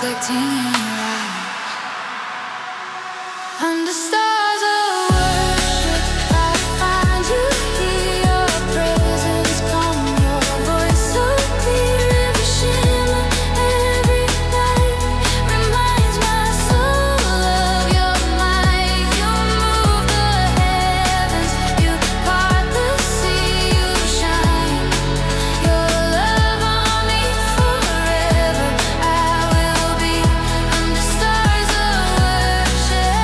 reflecting in your eyes. Under stars of worship, I find you here. Your presence calm, your voice so clear. Every shimmer, every light reminds my soul of your might. You move the heavens, you part the sea, you shine. Your love on me forever. I will be under stars of worship.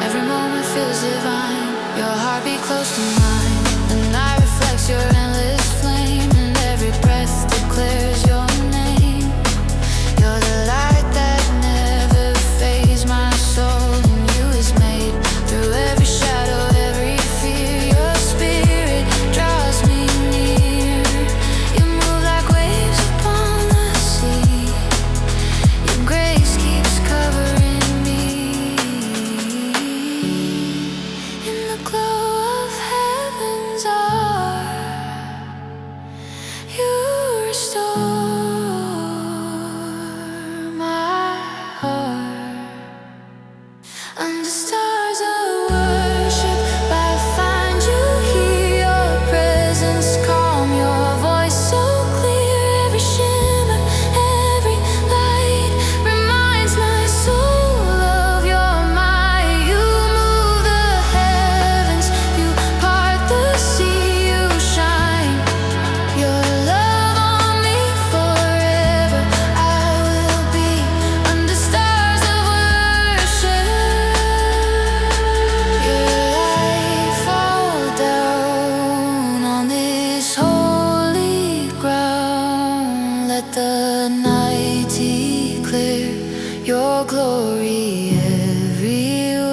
Every moment feels divine. Your heartbeat close to mine. The night reflects your endless flame, and every breath declares your name. You're the light that never fades. My soul in you is made. Through every shadow, every fear, your spirit draws me near. You move like waves upon the sea. Your grace keeps covering me. In the glow of heaven's ark, you restore my heart. Under stars of worship, I find you here. Your presence calm, your voice so clear. Every shimmer, every light reminds my soul of your might. You move the heavens, you part the sea, you shine. Your love on me forever. I will be under stars of worship. Your light fall down on this holy ground. Let the night declare your glory everywhere.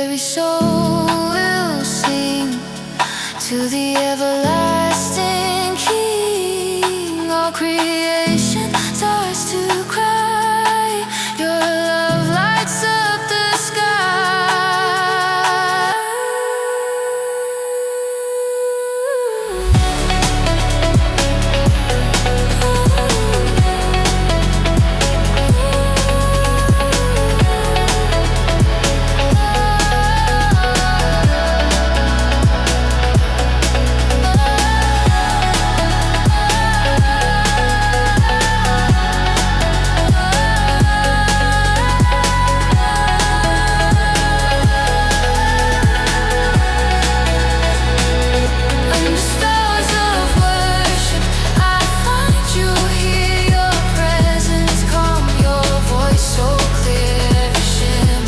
Every soul will sing to the everlasting King. All creation starts to cry. Your love lights up the sky. Under stars of worship, I find you here. Your presence calm, your voice so clear. Every shimmer,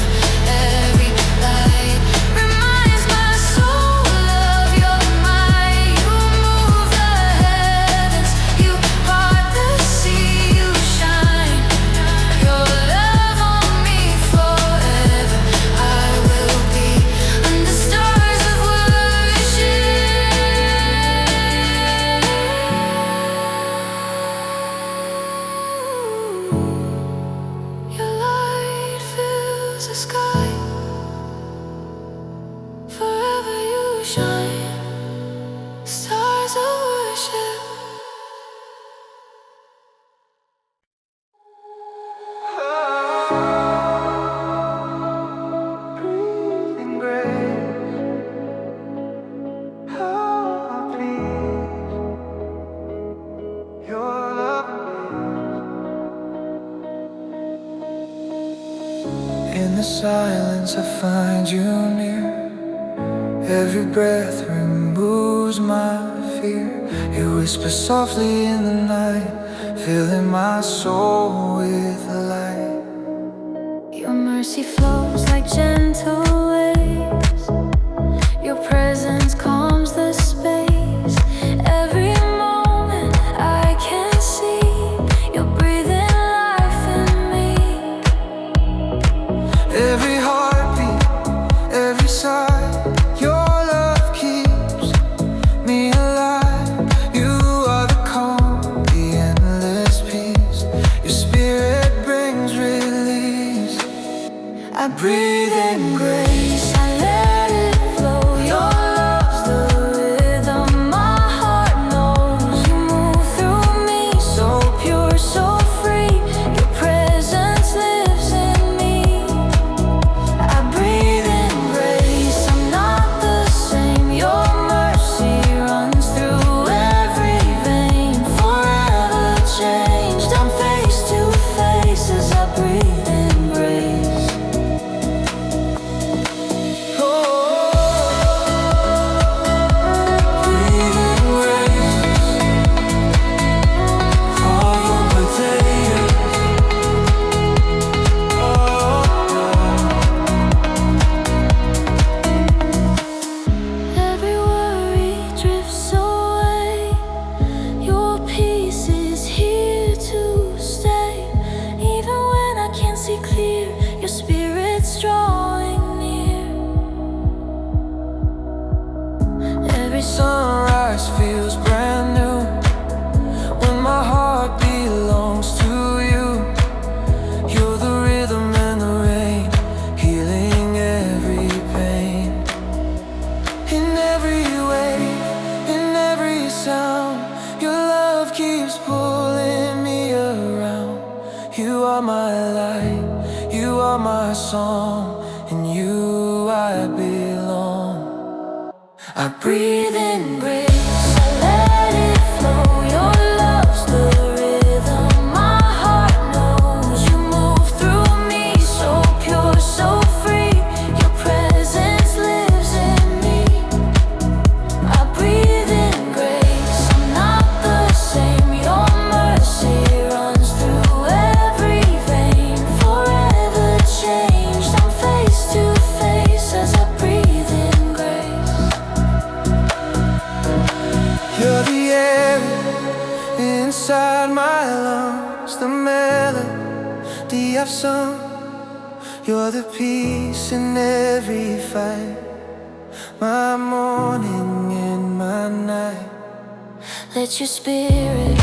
every light reminds my soul of your might. You move the heavens, you part the sea, you shine. Your love on me forever. I will be under stars of worship. Your light fills the sky. Forever you shine. Stars of worship. Breathing grace, oh please, your love. In the silence I find you near. Every breath removes my fear. You whisper softly in the night, filling my soul with light. Your mercy flows like gentle waves. Your presence calms the space. Every moment I can see you're breathing life in me. Every heartbeat, every sigh, your love keeps me alive. You are the Every sunrise feels brand new when my heart belongs to you. You're the rhythm and the rain, healing every pain. In every wave, in every sound, your love keeps pulling me around. You are my light, you are my song, in you I belong. I breathe in grace, I let it flow. Your love's the rhythm my heart knows. You move through me, so pure, so free. Your presence lives in me. I breathe in grace, I'm not the same. Your mercy runs through every vein. Forever changed, I'm face to face as I breathe in grace. You're the air inside my lungs, the melody I've sung. You're the peace in every fight, my morning and my night. Let your spirit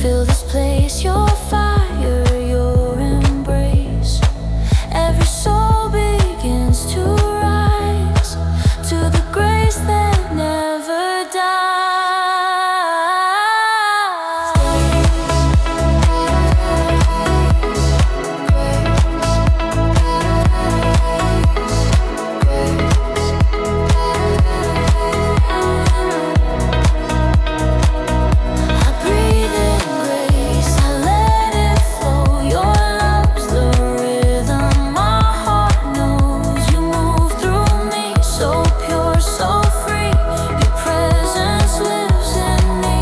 fill this place, your fire, your embrace. Every soul begins to rise to the grace that never dies. I breathe in grace, I let it flow. Your love's the rhythm my heart knows. You move through me, so pure, so free. Your presence lives in me.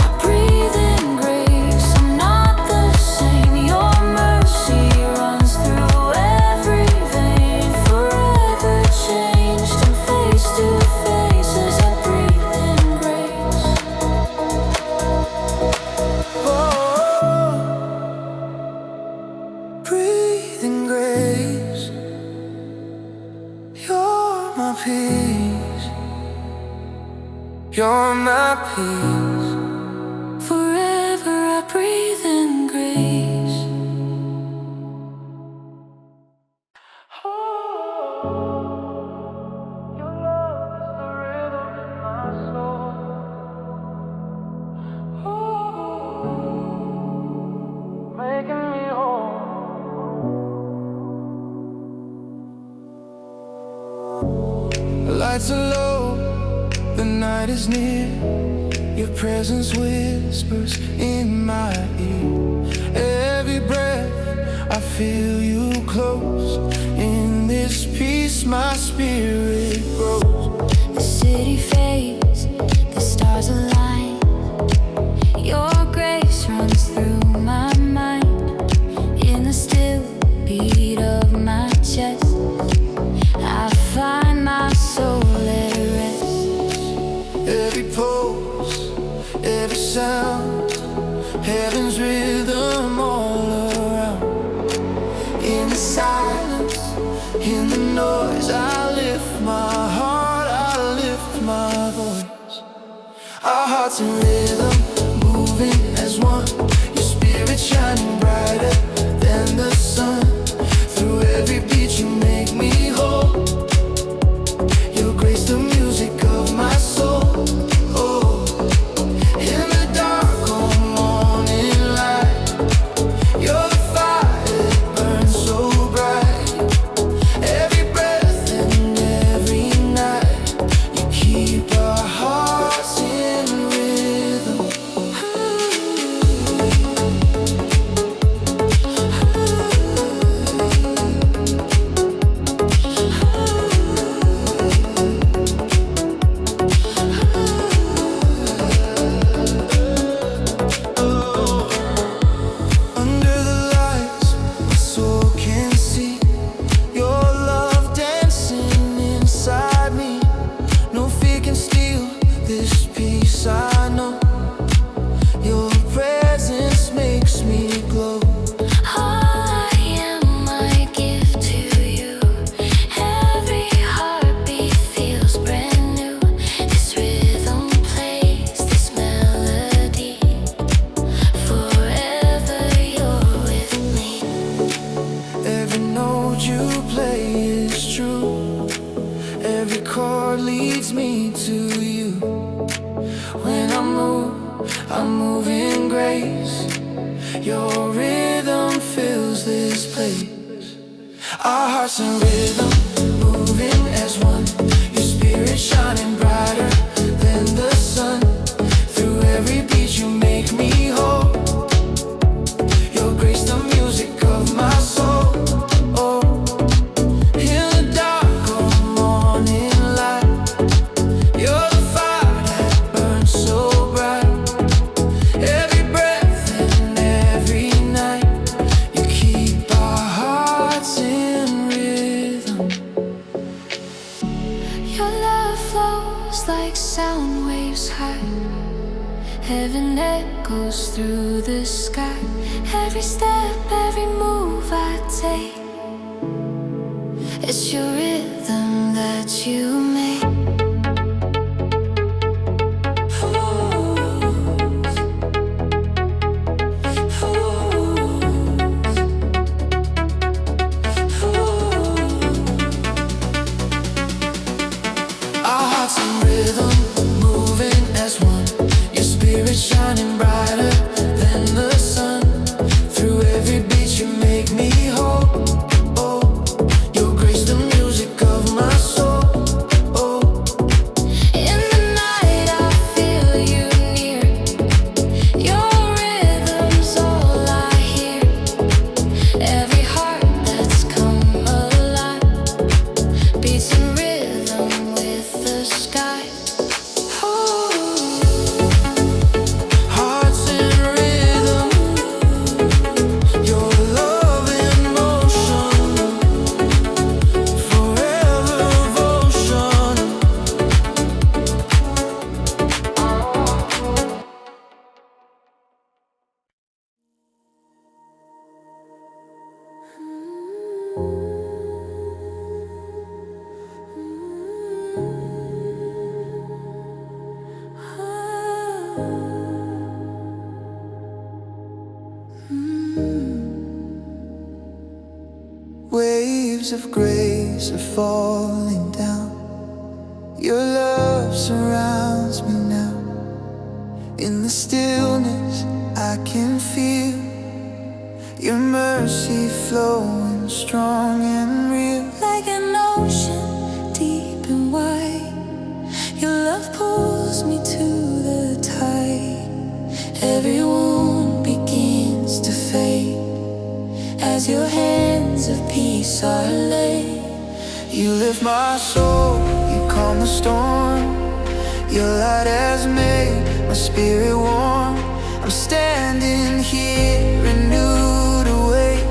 I breathe in grace, I'm not the same. Your mercy runs through every vein. Forever changed, I'm face to face as I breathe in grace. Oh, breathe in grace. You're my peace. You're my peace. Forever I breathe in grace. Your love is the rhythm in my soul. Making me whole. The lights are low, the night is near. Your presence whispers in my ear. Every breath I feel you close. In this peace my spirit grows. The city fades, the stars align. Your grace runs through my mind. In the still beat of my chest, I find my soul at rest. Every pulse, every sound, heaven's rhythm all around. In the silence, in the noise, I lift my heart, I lift my voice. Our hearts in rhythm, moving as one. Your spirit shining brighter than the sun. Through every beat you make me whole. Your grace, the music of my soul. Oh, in the dark or morning light, you're the fire that burns so bright. Every breath and every night, you keep our hearts in rhythm. Every chord leads me to you. When I move in grace. Your rhythm fills this place. Our hearts in rhythm, moving as one. Your spirit shining brighter than the sun. Through every beat you make me whole. Your grace the music of my soul. Oh, in the dark or morning light, you're the fire that burns so bright. Every breath and every night, you keep our hearts in rhythm. Your love flows like sound waves high. Heaven echoes through the sky. Every step, every move I take, it's your rhythm that you make. Our hearts in rhythm, moving as one. Your spirit shining brighter than the sun. Through every beat you make me whole. Oh, your grace the music of my soul. Oh, in the night I feel you near. Your rhythm's all I hear. Every heart that's come alive beats in rhythm with the sky. Hearts in rhythm, your love in motion, forever devotion. Waves of grace are falling down. Your love surrounds me now. In the stillness I can feel your mercy flowing strong and real. Like an ocean deep and wide, your love pulls me to the tide. Every wound begins to fade as your hands of peace are laid. You lift my soul, you calm the storm. Your light has made my spirit warm. I'm standing here renewed, awake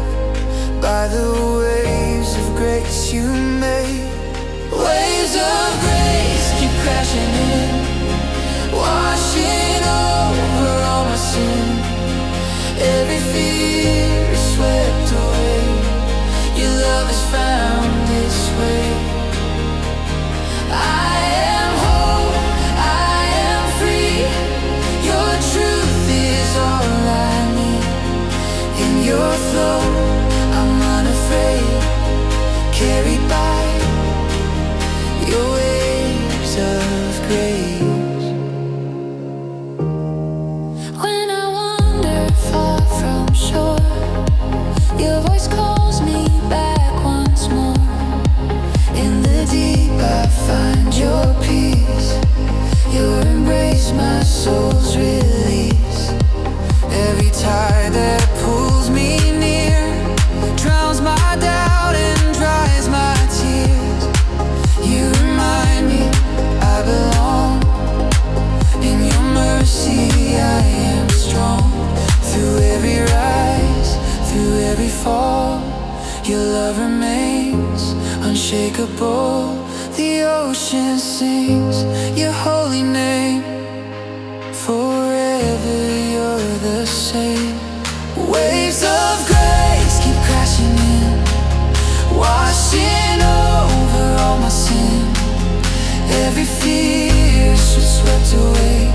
by the waves of grace you made. Waves of grace keep crashing in, washing over all my sin. Every fear is swept away. Your love has found its way. I am whole, I am free. Your truth is all I need. In your flow, I'm unafraid, carried by your waves of grace. When I wander far from shore, your voice calls me back once more. In the deep I find your peace. Your embrace, my soul's release. Every tide that pulls me near drowns my doubt and dries my tears. You remind me I belong. In your mercy I am strong. Through every rise, through every fall, your love remains unshakable. The ocean sings your holy name. Forever you're the same. Waves of grace keep crashing in, washing over all my sin. Every fear is swept away.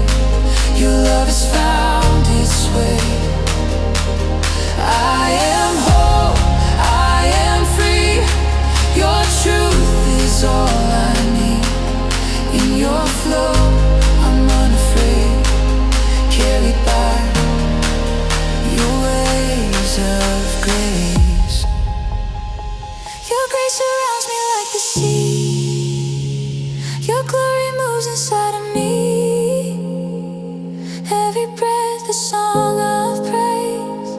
Your love has found its way. I am whole, I am free. Your truth is all I need. flow, I'm unafraid, carried by your waves of grace. Your grace surrounds me like the sea. Your glory moves inside of me. Every breath a song of praise,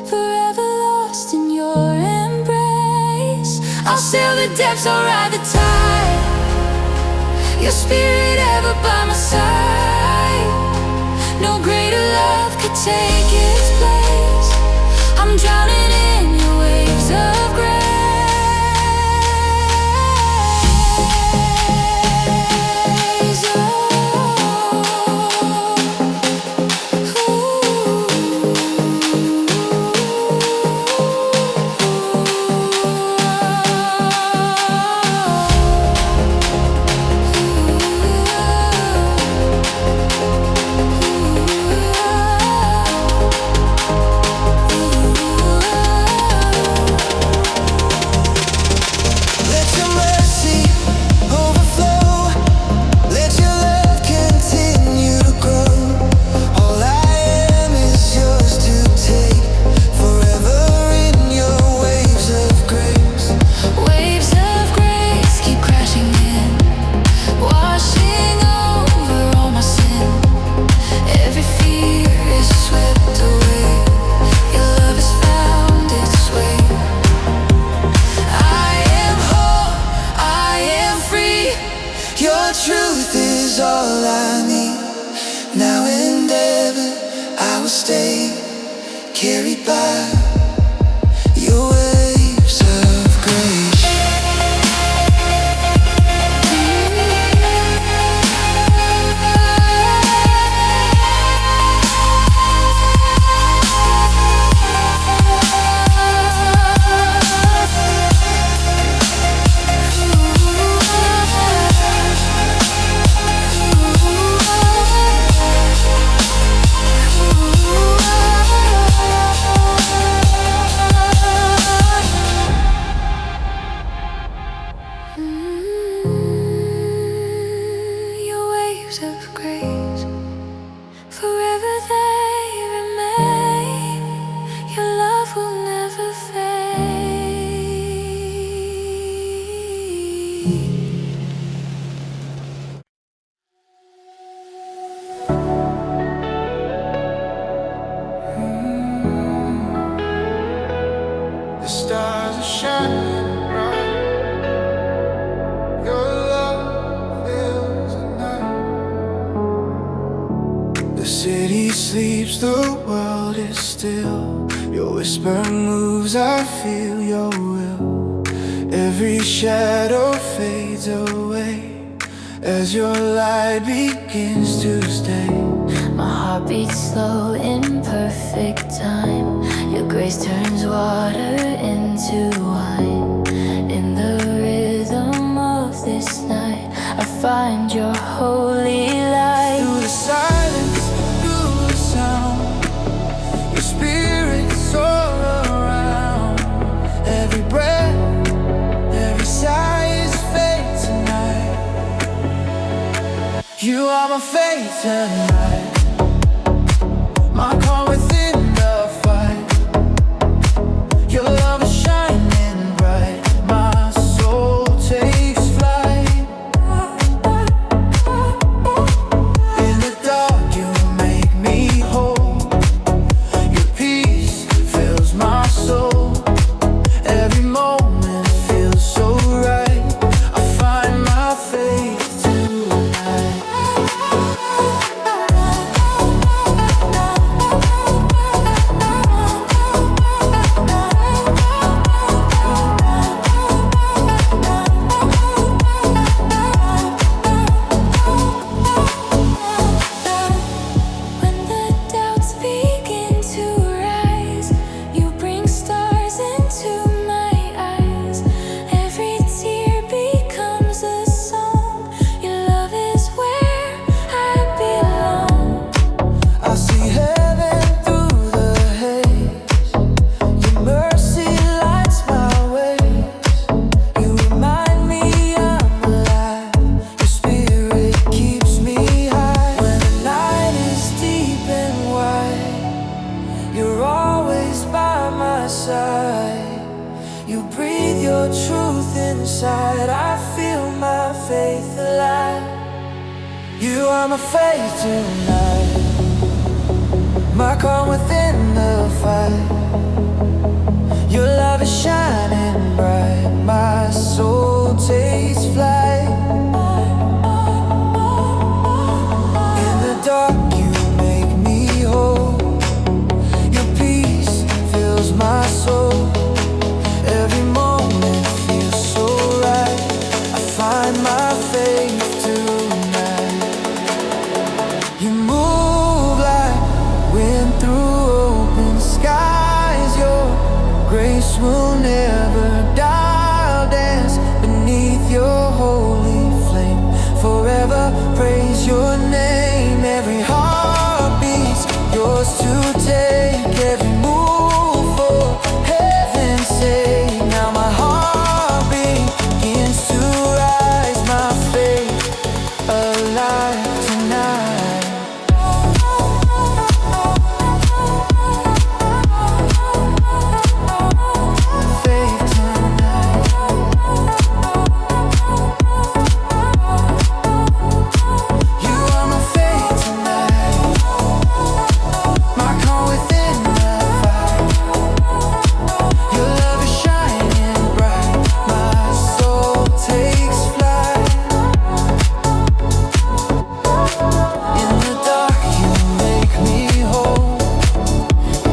forever lost in your embrace. I'll sail the depths, I'll ride the tide, your spirit ever by my side. No greater love could take its place. I'm drowning in your waves of grace. Truth is all I need. Now and ever I will stay, carried by your waves of grace. Of grace, forever they remain. Your love will never fade. The stars are shining bright. Your love fills the night. The city sleeps, the world is still. Your whisper moves, I feel your will. Every shadow fades away as your light begins to stay. My heart beats slow in perfect time. Your grace turns water into wine. In the rhythm of this night, I find your holy light. Through the silence, through the sound, your spirit's all around. Every breath, every sigh is fate tonight. You are my fate tonight. My calm within the fight. Your love is shining bright. My soul takes flight. In the dark you make me whole. Your peace fills my soul. Every moment feels so right. I find my faith tonight. You are my faith tonight, my calm within the fight. Your love is shining bright, my soul takes flight. In the dark you make me whole, your peace fills my soul. Every moment feels so right, I find my faith tonight. You move like wind through open skies, your grace will never die. I'll dance beneath your holy flame, forever praise your name. Every heart beats yours to take, every move for heaven's sake. Now my heart begins to rise, my faith alive tonight. Faith tonight. You are my faith tonight, my calm within the fight. Your love is shining bright, my soul takes flight. In the dark you make me whole,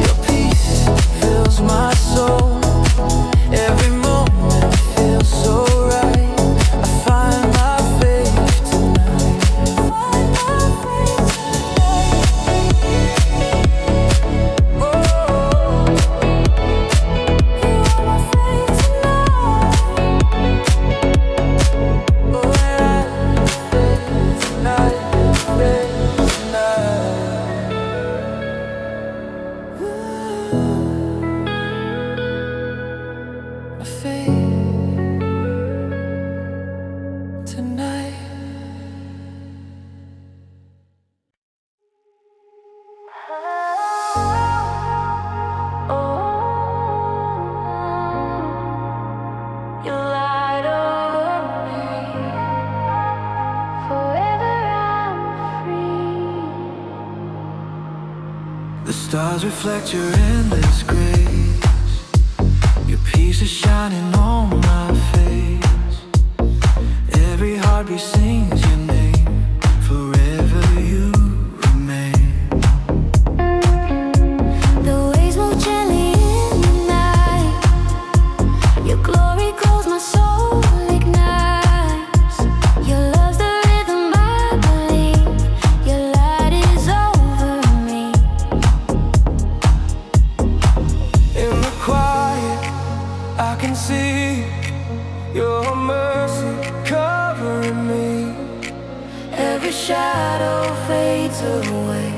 your peace fills my soul. Every moment feels so right, I find my faith tonight. You light over me, forever I'm free. The stars reflect your endless grace, your peace is shining on my face. Every heartbeat sings your name, forever you remain. The waves move gently in the night, your glory glows, my soul ignites. Your love's the rhythm I believe, your light is over me. In the quiet I can see your mercy covering me. Every shadow fades away,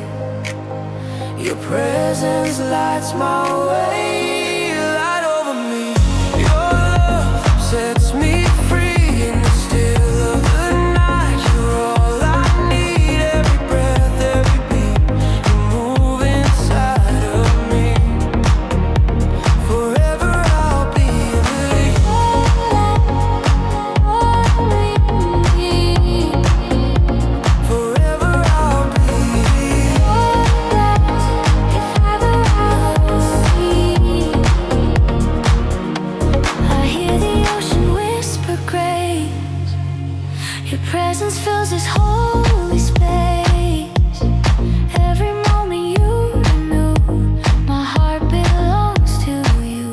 your presence lights my way. Light over me, your love sets me free. In the still of the night, you're all I need. Every breath, every beat, you move inside of me. Forever I'll be with you. Forever I'll be if ever I'll see. I hear the ocean whisper grace, your presence fills this holy space. Every moment you renew, my heart belongs to you.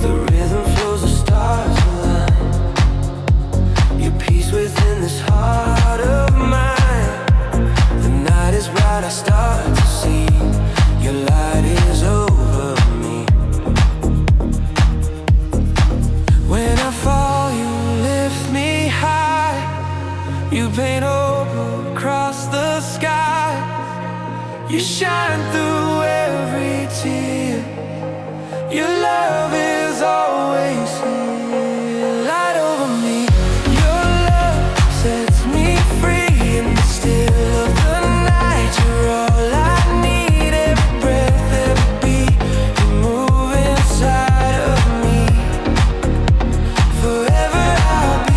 The rhythm flows, the stars align, your peace within this heart of mine. The night is bright, I start to see, your light is over me. When I fall, you lift me high, you paint hope across the sky. You shine through every tear, your love is always here. Light over me, your love sets me free. In the still of the night, you're all I need. Every breath, every beat, you move inside of me. Forever I'll be.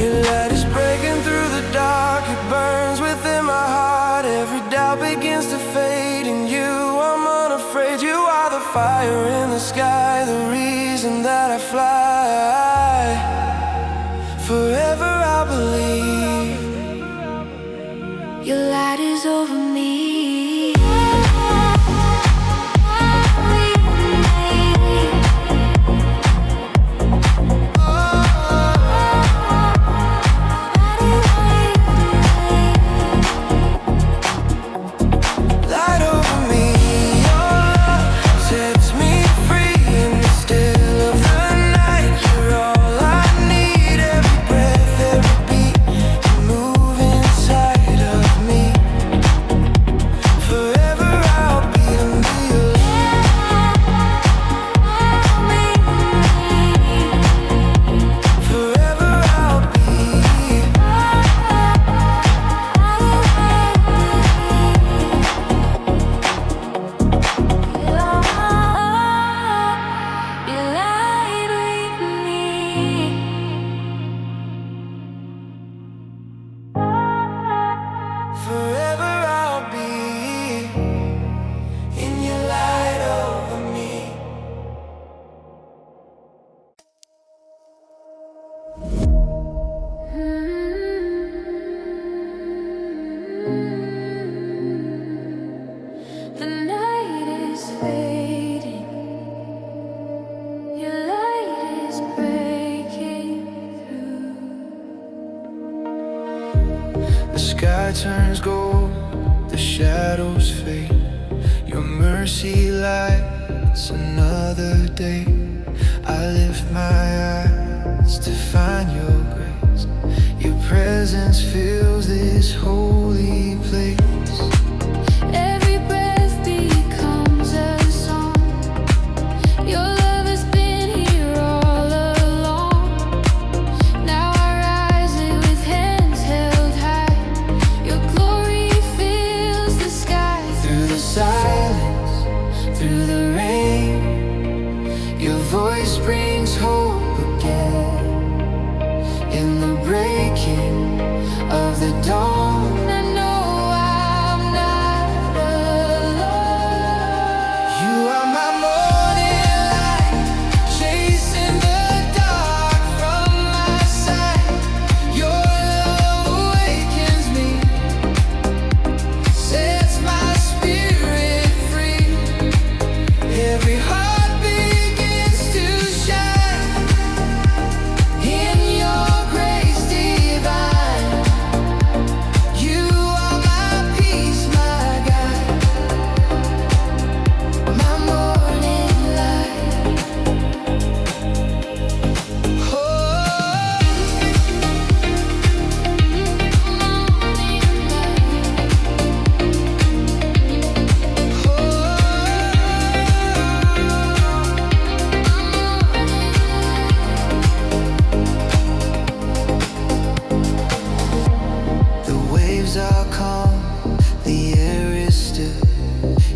Your light is breaking through the dark, it burns within my heart. Every doubt begins to fade in you, I'm unafraid. You are the fire in the sky, the reason that I fly. Forever I'll believe. Your light is over me. Turns gold, the shadows fade. Your mercy lights another day. I lift my eyes to find your grace. Your presence fills this holy place. Every breath becomes a song. Your love has been here all along. Now I rise with hands held high. Your glory fills the sky. Through the silence, through the rain, your voice brings hope again. In the breaking of the dawn, I know I'm not alone. You are my morning light, chasing the dark from my side. Your love awakens me, sets my spirit free. Every heart begins to shine in your grace divine. You are my peace, my guide, my morning light. Oh, the waves are calm, the air is still.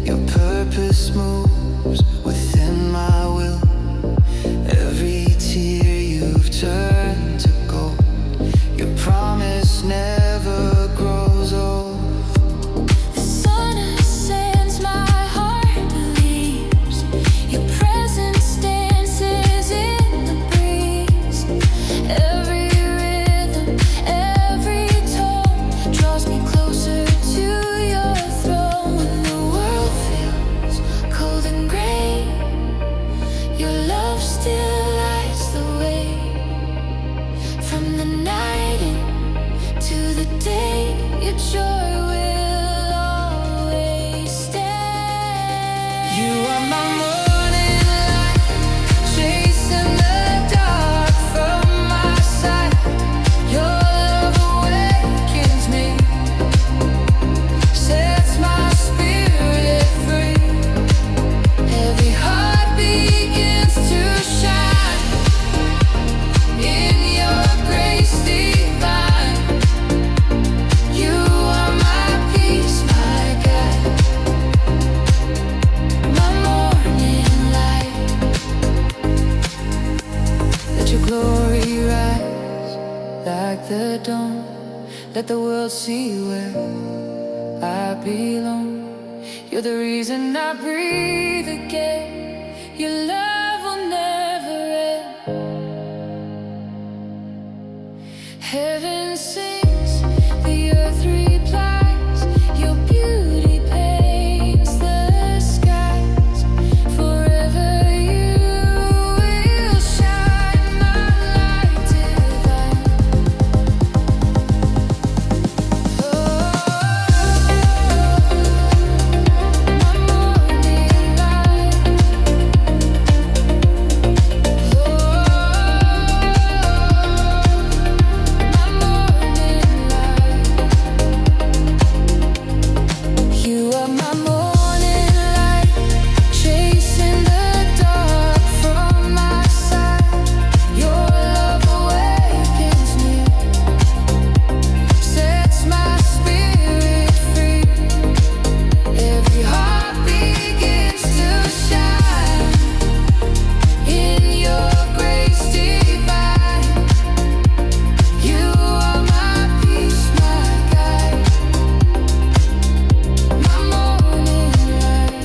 Your purpose moves within my will. Every tear you've turned to gold. Your promise never grows old. The sun ascends, my heart believes. Your presence dances in the breeze. Every rhythm, every tone draws me closer to your throne. When the world feels cold and gray, your love still lights the way. From the night into the day, your joy will always stay. You are my morning light, chasing the dark from my side. Your love awakens me, sets my spirit free. Every heart begins to shine in your grace divine. You are my like the dawn. Let the world see where I belong. You're the reason I breathe again. Your love will never end. Heaven sings, the earth replies. Your beauty paints the skies. Forever you will shine, my light divine. Oh, my morning light. You are my morning light, chasing the dark from my side. Your love awakens me, sets my spirit free. Every heart begins to shine in your grace divine. You are my peace, my guide. My morning light.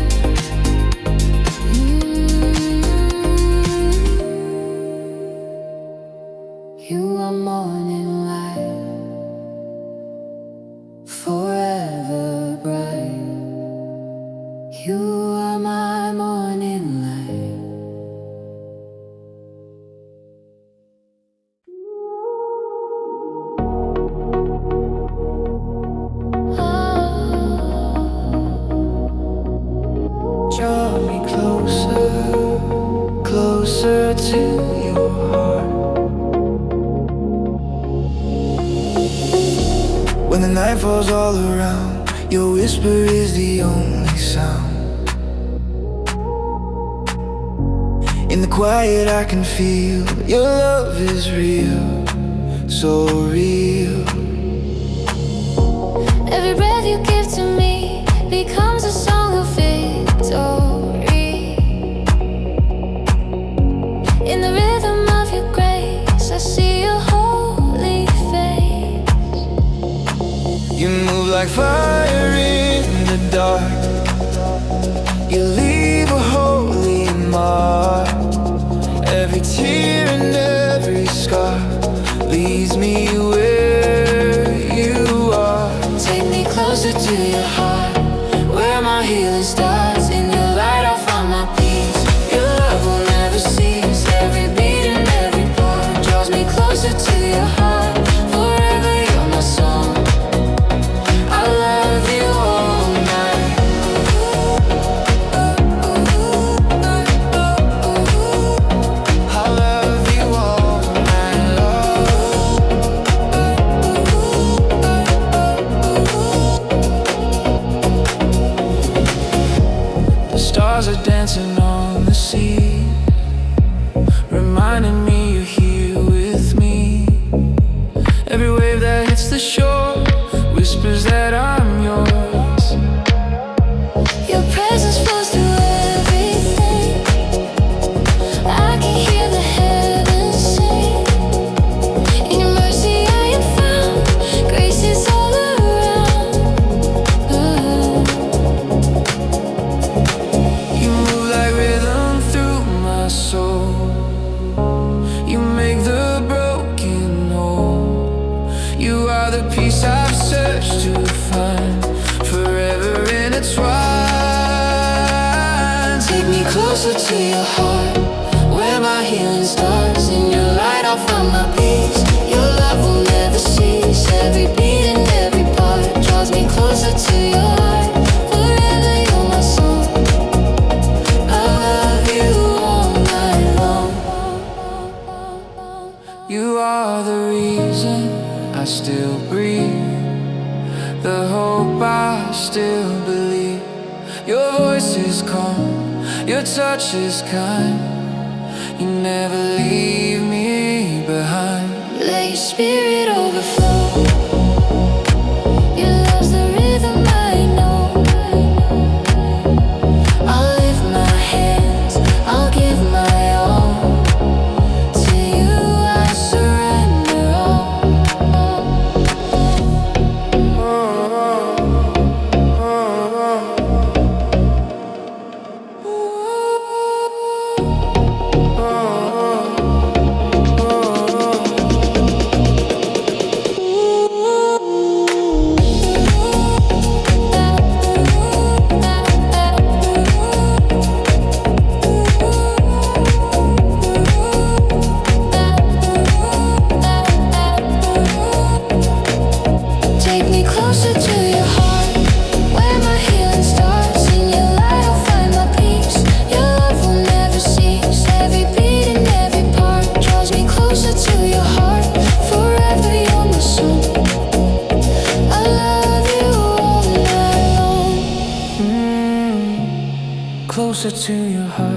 You are morning light, forever bright. You are my morning light. Draw me closer, closer to your heart. When the night falls all around, your whisper is the only sound. In the quiet I can feel your love is real, so real. Every breath you give to me becomes a song of victory. In the rhythm of your grace, I see your holy face. You move like fire in the dark. You leave a holy mark. Every tear and every scar leads me where you are. Take me closer to your heart, where my healing starts. In your light I'll find my peace. Your love will never cease. Every beat and every part draws me closer to your heart. Forever you're my song. I love you all night. I love you all night long. The stars are dancing on the sea, reminding me you're here with me. Every wave that hits the shore whispers that I'm yours. Your presence flows through everything. I can hear the heavens sing. In your mercy I am found. Grace is all around. You move like rhythm through my soul. You make the broken whole. You are the peace I've searched to find, forever intertwined. Take me closer to your heart, where my healing starts. In your light I'll find my peace. Your love will never cease. Every beat and every part draws me closer to your heart. Forever you're my song. I love you all night long. You are the reason I still breathe, the hope I still believe. Your voice is calm, your touch is kind. You never leave me behind. Let your spirit overflow. Your love's the rhythm I know. I'll lift my hands, I'll give my all. To you I surrender all. to your heart.